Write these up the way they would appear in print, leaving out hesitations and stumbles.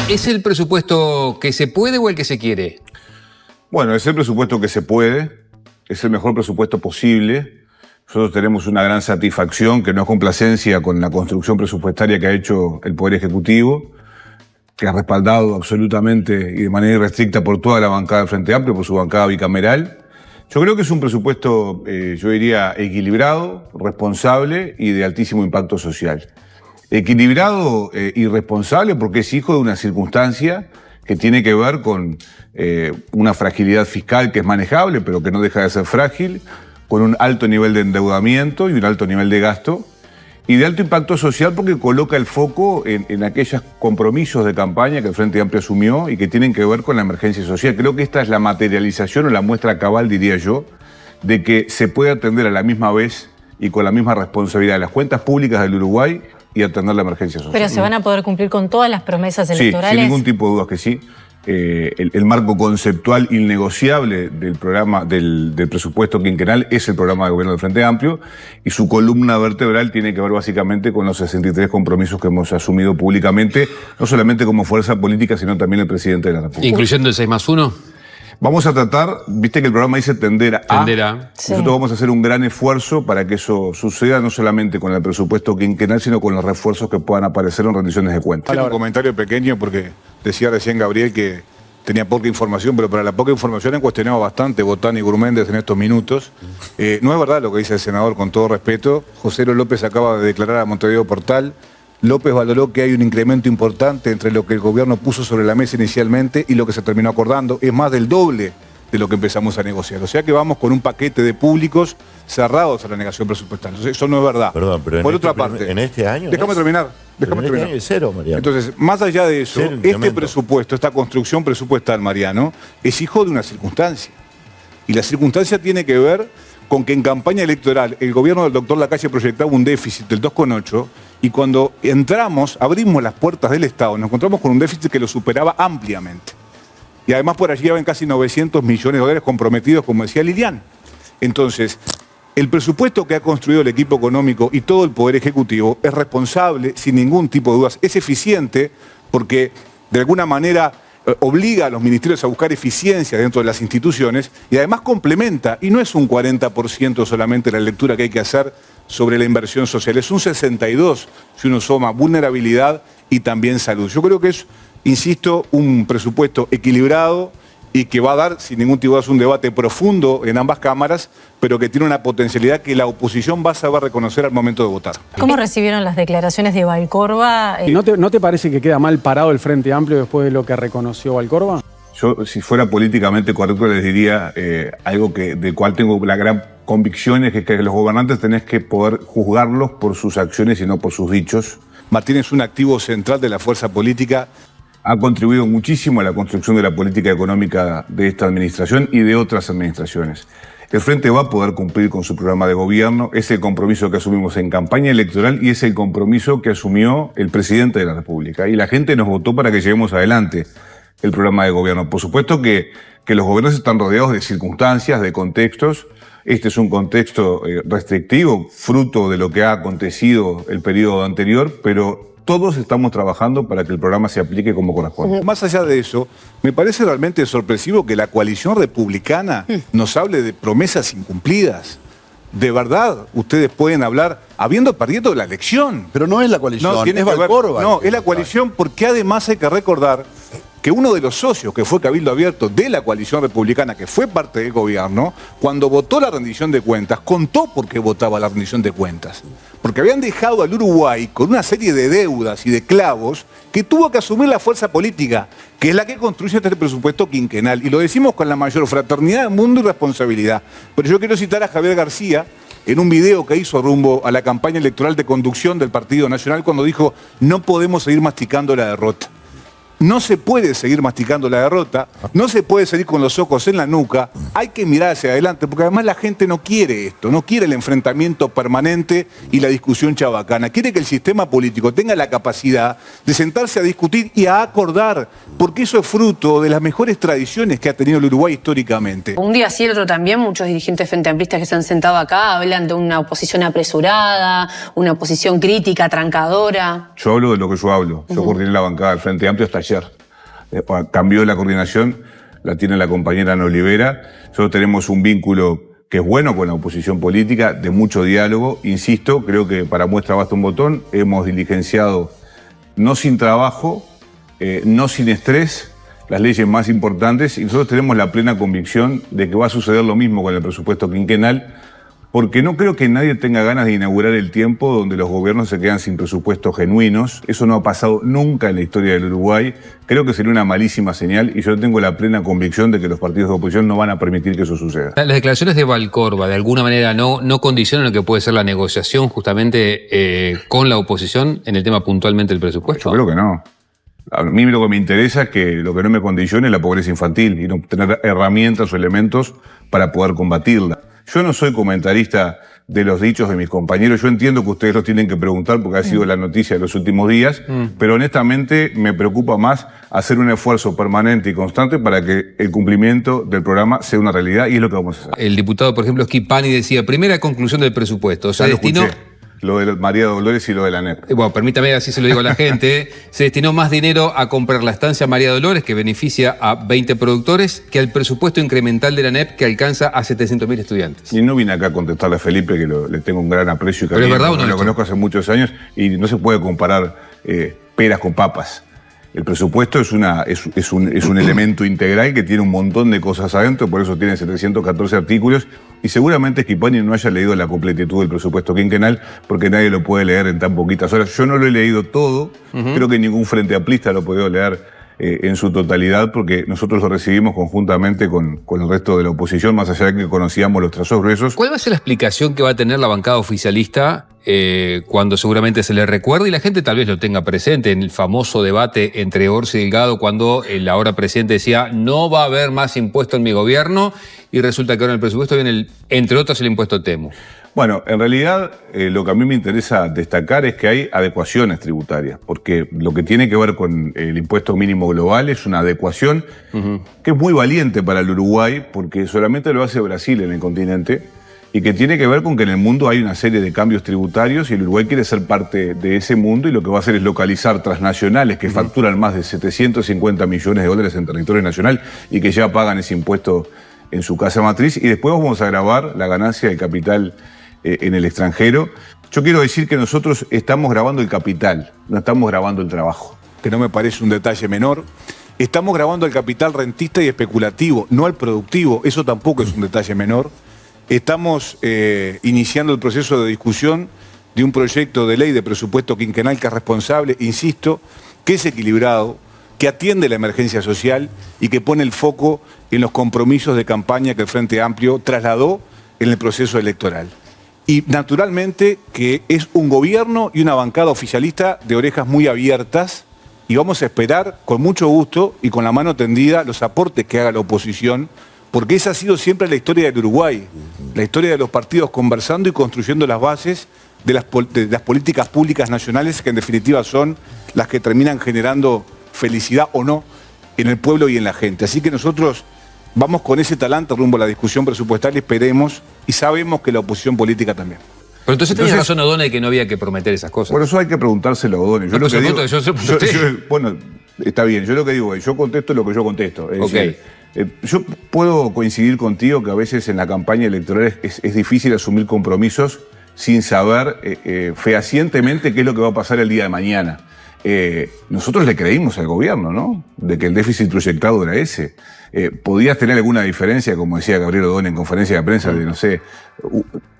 ¿Es el presupuesto que se puede o el que se quiere? Bueno, es el presupuesto que se puede, es el mejor presupuesto posible. Nosotros tenemos una gran satisfacción, que no es complacencia con la construcción presupuestaria que ha hecho el Poder Ejecutivo, que ha respaldado absolutamente y de manera irrestricta por toda la bancada del Frente Amplio, por su bancada bicameral. Yo creo que es un presupuesto, yo diría, equilibrado, responsable y de altísimo impacto social. Equilibrado y responsable porque es hijo de una circunstancia que tiene que ver con una fragilidad fiscal que es manejable, pero que no deja de ser frágil, con un alto nivel de endeudamiento y un alto nivel de gasto, y de alto impacto social porque coloca el foco en aquellos compromisos de campaña que el Frente Amplio asumió y que tienen que ver con la emergencia social. Creo que esta es la materialización o la muestra cabal, diría yo, de que se puede atender a la misma vez y con la misma responsabilidad las cuentas públicas del Uruguay y atender la emergencia social. ¿Pero se van a poder cumplir con todas las promesas electorales? Sí, sin ningún tipo de dudas que sí. El marco conceptual innegociable del programa del presupuesto quinquenal es el programa de gobierno del Frente Amplio, y su columna vertebral tiene que ver básicamente con los 63 compromisos que hemos asumido públicamente, no solamente como fuerza política, sino también el presidente de la República. ¿Incluyendo el 6+1? Vamos a tratar, viste que el programa dice tender a. Sí. Nosotros vamos a hacer un gran esfuerzo para que eso suceda, no solamente con el presupuesto quinquenal, sino con los refuerzos que puedan aparecer en rendiciones de cuentas. Un comentario pequeño porque decía recién Gabriel que tenía poca información, pero para la poca información han cuestionado bastante Botán y Gurméndez en estos minutos. No es verdad lo que dice el senador, con todo respeto. José López acaba de declarar a Montevideo Portal. López valoró que hay un incremento importante entre lo que el gobierno puso sobre la mesa inicialmente y lo que se terminó acordando. Es más del doble de lo que empezamos a negociar. O sea que vamos con un paquete de públicos cerrados a la negación presupuestaria. Eso no es verdad. Perdón, pero por otra parte, en este año. Déjame terminar. Déjame terminar. Año es cero, Mariano. Entonces, más allá de eso, este presupuesto, esta construcción presupuestal, Mariano, es hijo de una circunstancia. Y la circunstancia tiene que ver con que en campaña electoral el gobierno del doctor Lacalle proyectaba un déficit del 2,8 y cuando abrimos las puertas del Estado, nos encontramos con un déficit que lo superaba ampliamente. Y además por allí habían casi 900 millones de dólares comprometidos, como decía Lilian. Entonces, el presupuesto que ha construido el equipo económico y todo el Poder Ejecutivo es responsable, sin ningún tipo de dudas, es eficiente porque de alguna manera obliga a los ministerios a buscar eficiencia dentro de las instituciones y además complementa, y no es un 40% solamente la lectura que hay que hacer sobre la inversión social, es un 62% si uno suma vulnerabilidad y también salud. Yo creo que es, insisto, un presupuesto equilibrado y que va a dar, sin ningún tipo de dudas, un debate profundo en ambas cámaras, pero que tiene una potencialidad que la oposición va a saber reconocer al momento de votar. ¿Cómo recibieron las declaraciones de Valcorba? ¿No te parece que queda mal parado el Frente Amplio después de lo que reconoció Valcorba? Yo, si fuera políticamente correcto, les diría algo del cual tengo la gran convicción, es que los gobernantes tenés que poder juzgarlos por sus acciones y no por sus dichos. Martín es un activo central de la fuerza política. Ha contribuido muchísimo a la construcción de la política económica de esta administración y de otras administraciones. El Frente va a poder cumplir con su programa de gobierno, es el compromiso que asumimos en campaña electoral y es el compromiso que asumió el presidente de la República. Y la gente nos votó para que llevemos adelante el programa de gobierno. Por supuesto que los gobiernos están rodeados de circunstancias, de contextos. Este es un contexto restrictivo, fruto de lo que ha acontecido el periodo anterior, pero todos estamos trabajando para que el programa se aplique como corresponde. Más allá de eso, me parece realmente sorpresivo que la coalición republicana nos hable de promesas incumplidas. De verdad, ustedes pueden hablar habiendo perdido la elección. Pero no es la coalición, no, es Valcorba. No, es la coalición porque además hay que recordar que uno de los socios que fue Cabildo Abierto de la coalición republicana, que fue parte del gobierno, cuando votó la rendición de cuentas, contó por qué votaba la rendición de cuentas. Porque habían dejado al Uruguay con una serie de deudas y de clavos que tuvo que asumir la fuerza política, que es la que construye este presupuesto quinquenal. Y lo decimos con la mayor fraternidad del mundo y responsabilidad. Pero yo quiero citar a Javier García en un video que hizo rumbo a la campaña electoral de conducción del Partido Nacional cuando dijo: no podemos seguir masticando la derrota. No se puede seguir masticando la derrota, no se puede seguir con los ojos en la nuca, hay que mirar hacia adelante, porque además la gente no quiere esto, no quiere el enfrentamiento permanente y la discusión chabacana, quiere que el sistema político tenga la capacidad de sentarse a discutir y a acordar, porque eso es fruto de las mejores tradiciones que ha tenido el Uruguay históricamente. Un día sí, el otro también, muchos dirigentes frenteamplistas que se han sentado acá hablan de una oposición apresurada, una oposición crítica, trancadora. Yo hablo de lo que yo hablo, yo coordiné la bancada del Frente Amplio hasta ayer. cambió la coordinación, la tiene la compañera Ana Olivera. Nosotros tenemos un vínculo que es bueno con la oposición política, de mucho diálogo. Insisto, creo que para muestra basta un botón. Hemos diligenciado, no sin trabajo, no sin estrés, las leyes más importantes, y nosotros tenemos la plena convicción de que va a suceder lo mismo con el presupuesto quinquenal, porque no creo que nadie tenga ganas de inaugurar el tiempo donde los gobiernos se quedan sin presupuestos genuinos. Eso no ha pasado nunca en la historia del Uruguay. Creo que sería una malísima señal, y yo tengo la plena convicción de que los partidos de oposición no van a permitir que eso suceda. Las declaraciones de Valcorba, de alguna manera, no condicionan lo que puede ser la negociación justamente con la oposición en el tema puntualmente del presupuesto. Yo creo que no. A mí lo que me interesa es que lo que no me condicione es la pobreza infantil y no tener herramientas o elementos para poder combatirla. Yo no soy comentarista de los dichos de mis compañeros. Yo entiendo que ustedes los tienen que preguntar porque ha sido la noticia de los últimos días, pero honestamente me preocupa más hacer un esfuerzo permanente y constante para que el cumplimiento del programa sea una realidad, y es lo que vamos a hacer. El diputado, por ejemplo, Schipani decía, primera conclusión del presupuesto, se destinó... Lo de María Dolores y lo de la NEP. Bueno, permítame, así se lo digo a la gente. Se destinó más dinero a comprar la estancia María Dolores, que beneficia a 20 productores, que al presupuesto incremental de la NEP, que alcanza a 700.000 estudiantes. Y no vine acá a contestarle a Felipe, que le tengo un gran aprecio y cariño. ¿Pero es verdad o no? Lo conozco hace muchos años y no se puede comparar peras con papas. El presupuesto es un elemento integral que tiene un montón de cosas adentro, por eso tiene 714 artículos, y seguramente Schipani no haya leído la completitud del presupuesto quinquenal, porque nadie lo puede leer en tan poquitas horas. Yo no lo he leído todo, creo que ningún frente amplista lo ha podido leer en su totalidad, porque nosotros lo recibimos conjuntamente con el resto de la oposición, más allá de que conocíamos los trazos gruesos. ¿Cuál va a ser la explicación que va a tener la bancada oficialista cuando seguramente se le recuerde y la gente tal vez lo tenga presente en el famoso debate entre Orsi y Delgado, cuando el ahora presidente decía no va a haber más impuesto en mi gobierno, y resulta que ahora en el presupuesto viene, entre otros, el impuesto Temu? Bueno, en realidad lo que a mí me interesa destacar es que hay adecuaciones tributarias, porque lo que tiene que ver con el impuesto mínimo global es una adecuación que es muy valiente para el Uruguay, porque solamente lo hace Brasil en el continente, y que tiene que ver con que en el mundo hay una serie de cambios tributarios y el Uruguay quiere ser parte de ese mundo, y lo que va a hacer es localizar transnacionales que facturan más de 750 millones de dólares en territorio nacional y que ya pagan ese impuesto en su casa matriz, y después vamos a grabar la ganancia del capital en el extranjero. Yo quiero decir que nosotros estamos grabando el capital, no estamos grabando el trabajo. Que no me parece un detalle menor. Estamos grabando el capital rentista y especulativo, no el productivo. Eso tampoco es un detalle menor. Estamos iniciando el proceso de discusión de un proyecto de ley de presupuesto quinquenal que es responsable, insisto, que es equilibrado, que atiende la emergencia social y que pone el foco en los compromisos de campaña que el Frente Amplio trasladó en el proceso electoral. Y naturalmente que es un gobierno y una bancada oficialista de orejas muy abiertas, y vamos a esperar con mucho gusto y con la mano tendida los aportes que haga la oposición, porque esa ha sido siempre la historia del Uruguay, la historia de los partidos conversando y construyendo las bases de las políticas públicas nacionales, que en definitiva son las que terminan generando felicidad o no en el pueblo y en la gente. Así que nosotros vamos con ese talante rumbo a la discusión presupuestal y esperemos, y sabemos que la oposición política también. Pero entonces tenía razón O'Donnell que no había que prometer esas cosas. Por eso hay que preguntárselo a O'Donnell. Bueno, está bien, yo lo que digo es, yo contesto lo que yo contesto. Es decir, yo puedo coincidir contigo que a veces en la campaña electoral es difícil asumir compromisos sin saber fehacientemente qué es lo que va a pasar el día de mañana. Nosotros le creímos al gobierno, ¿no? De que el déficit proyectado era ese. Podías tener alguna diferencia, como decía Gabriel O'Donnell en conferencia de prensa, de no sé,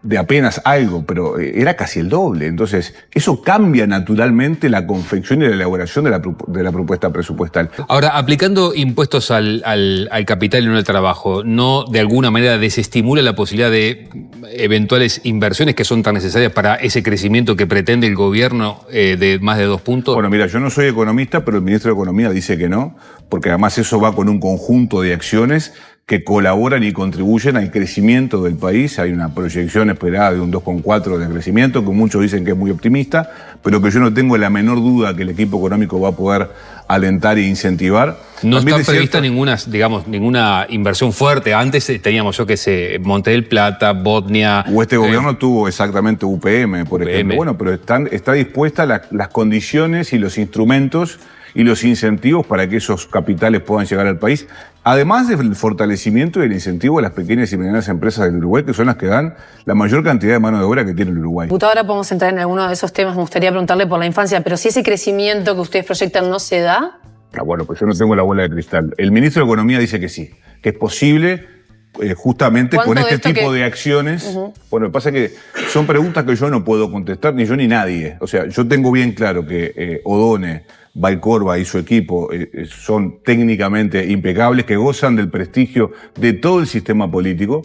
de apenas algo, pero era casi el doble. Entonces, eso cambia naturalmente la confección y la elaboración de la propuesta presupuestal. Ahora, aplicando impuestos al capital y no al trabajo, ¿no de alguna manera desestimula la posibilidad de eventuales inversiones que son tan necesarias para ese crecimiento que pretende el gobierno de más de 2 puntos? Bueno, mira, yo no soy economista, pero el ministro de Economía dice que no, porque además eso va con un conjunto de acciones que colaboran y contribuyen al crecimiento del país. Hay una proyección esperada de un 2,4 de crecimiento, que muchos dicen que es muy optimista, pero que yo no tengo la menor duda que el equipo económico va a poder alentar e incentivar. No está prevista ninguna inversión fuerte. Antes teníamos, Monte del Plata, Botnia. O este gobierno tuvo exactamente UPM, por ejemplo. Bueno, pero está dispuesta las condiciones y los instrumentos y los incentivos para que esos capitales puedan llegar al país, además del fortalecimiento y el incentivo a las pequeñas y medianas empresas del Uruguay, que son las que dan la mayor cantidad de mano de obra que tiene el Uruguay. Diputado, ahora podemos entrar en alguno de esos temas, me gustaría preguntarle por la infancia, pero si ese crecimiento que ustedes proyectan no se da... Bueno, pues yo no tengo la bola de cristal. El ministro de Economía dice que sí, que es posible justamente con este tipo de acciones. Bueno, lo que pasa es que son preguntas que yo no puedo contestar, ni yo ni nadie. O sea, yo tengo bien claro que Odone, Valcorba y su equipo son técnicamente impecables, que gozan del prestigio de todo el sistema político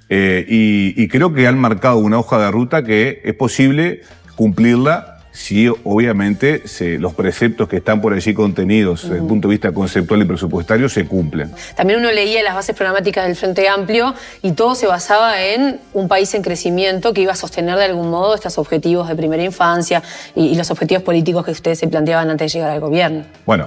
y creo que han marcado una hoja de ruta que es posible cumplirla si obviamente los preceptos que están por allí contenidos desde el punto de vista conceptual y presupuestario se cumplen. También uno leía las bases programáticas del Frente Amplio y todo se basaba en un país en crecimiento que iba a sostener de algún modo estos objetivos de primera infancia y los objetivos políticos que ustedes se planteaban antes de llegar al gobierno. Bueno,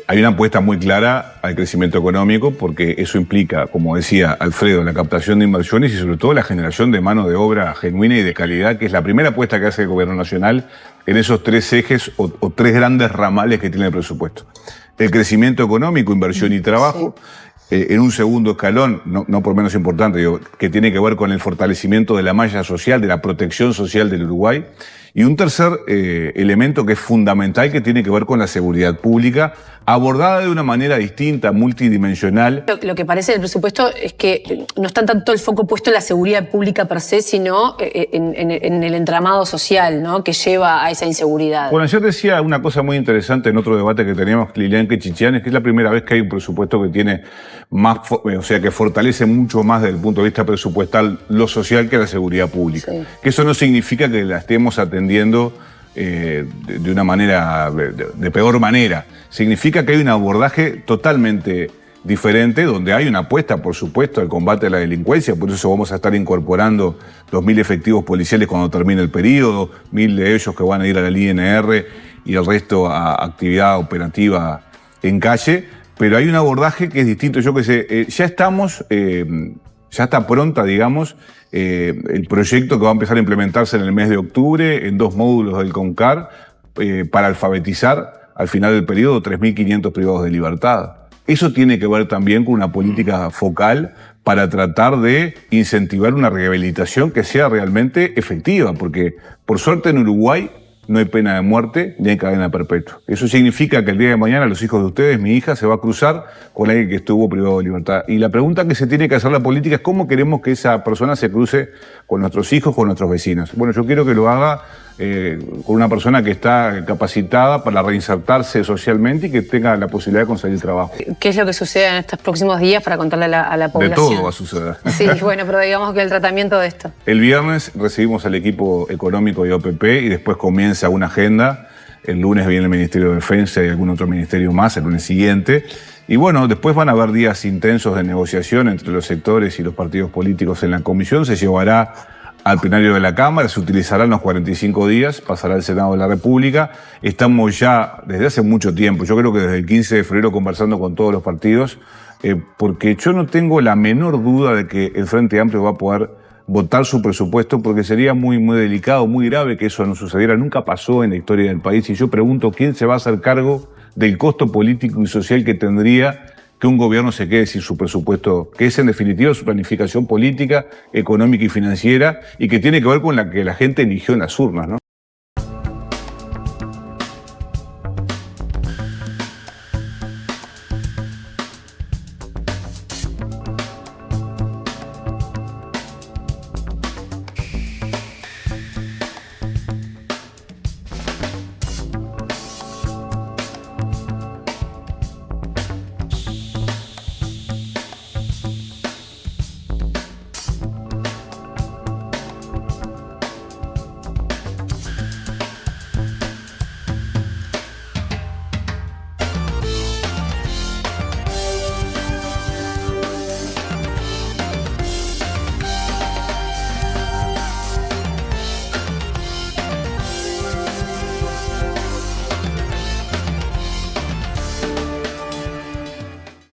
hay una apuesta muy clara al crecimiento económico porque eso implica, como decía Alfredo, la captación de inversiones y sobre todo la generación de mano de obra genuina y de calidad, que es la primera apuesta que hace el gobierno nacional en esos tres ejes o tres grandes ramales que tiene el presupuesto. El crecimiento económico, inversión y trabajo. Sí. En un segundo escalón, no por menos importante, que tiene que ver con el fortalecimiento de la malla social, de la protección social del Uruguay. Y un tercer elemento que es fundamental, que tiene que ver con la seguridad pública, abordada de una manera distinta, multidimensional. Lo que parece del presupuesto es que no está tanto el foco puesto en la seguridad pública per se, sino en el entramado social, ¿no?, que lleva a esa inseguridad. Bueno, ayer decía una cosa muy interesante en otro debate que teníamos Lilian Quechichian, es que es la primera vez que hay un presupuesto que tiene más, o sea, que fortalece mucho más desde el punto de vista presupuestal lo social que la seguridad pública. Sí. Que eso no significa que la estemos atendiendo de una manera, de peor manera. Significa que hay un abordaje totalmente diferente, donde hay una apuesta, por supuesto, al combate a la delincuencia. Por eso vamos a estar incorporando 2.000 efectivos policiales cuando termine el periodo, 1.000 de ellos que van a ir a la INR y el resto a actividad operativa en calle. Pero hay un abordaje que es distinto. Yo que sé, ya está pronta, digamos, el proyecto que va a empezar a implementarse en el mes de octubre en 2 módulos del CONCAR para alfabetizar al final del periodo 3.500 privados de libertad. Eso tiene que ver también con una política focal para tratar de incentivar una rehabilitación que sea realmente efectiva, porque por suerte en Uruguay no hay pena de muerte ni hay cadena perpetua. Eso significa que el día de mañana los hijos de ustedes, mi hija, se va a cruzar con alguien que estuvo privado de libertad. Y la pregunta que se tiene que hacer la política es cómo queremos que esa persona se cruce con nuestros hijos, con nuestros vecinos. Bueno, yo quiero que lo haga con una persona que está capacitada para reinsertarse socialmente y que tenga la posibilidad de conseguir trabajo. ¿Qué es lo que sucede en estos próximos días para contarle a la población? De todo va a suceder. Sí, bueno, pero digamos que el tratamiento de esto. El viernes recibimos al equipo económico de OPP y después comienza una agenda. El lunes viene el Ministerio de Defensa y algún otro ministerio más, el lunes siguiente. Y bueno, después van a haber días intensos de negociación entre los sectores y los partidos políticos en la comisión. Se llevará al plenario de la Cámara, se utilizarán los 45 días, pasará al Senado de la República. Estamos ya desde hace mucho tiempo, yo creo que desde el 15 de febrero conversando con todos los partidos, porque yo no tengo la menor duda de que el Frente Amplio va a poder votar su presupuesto, porque sería muy, muy delicado, muy grave que eso no sucediera. Nunca pasó en la historia del país y yo pregunto quién se va a hacer cargo del costo político y social que tendría que un gobierno se quede sin su presupuesto, que es en definitiva su planificación política, económica y financiera, y que tiene que ver con la que la gente eligió en las urnas, ¿no?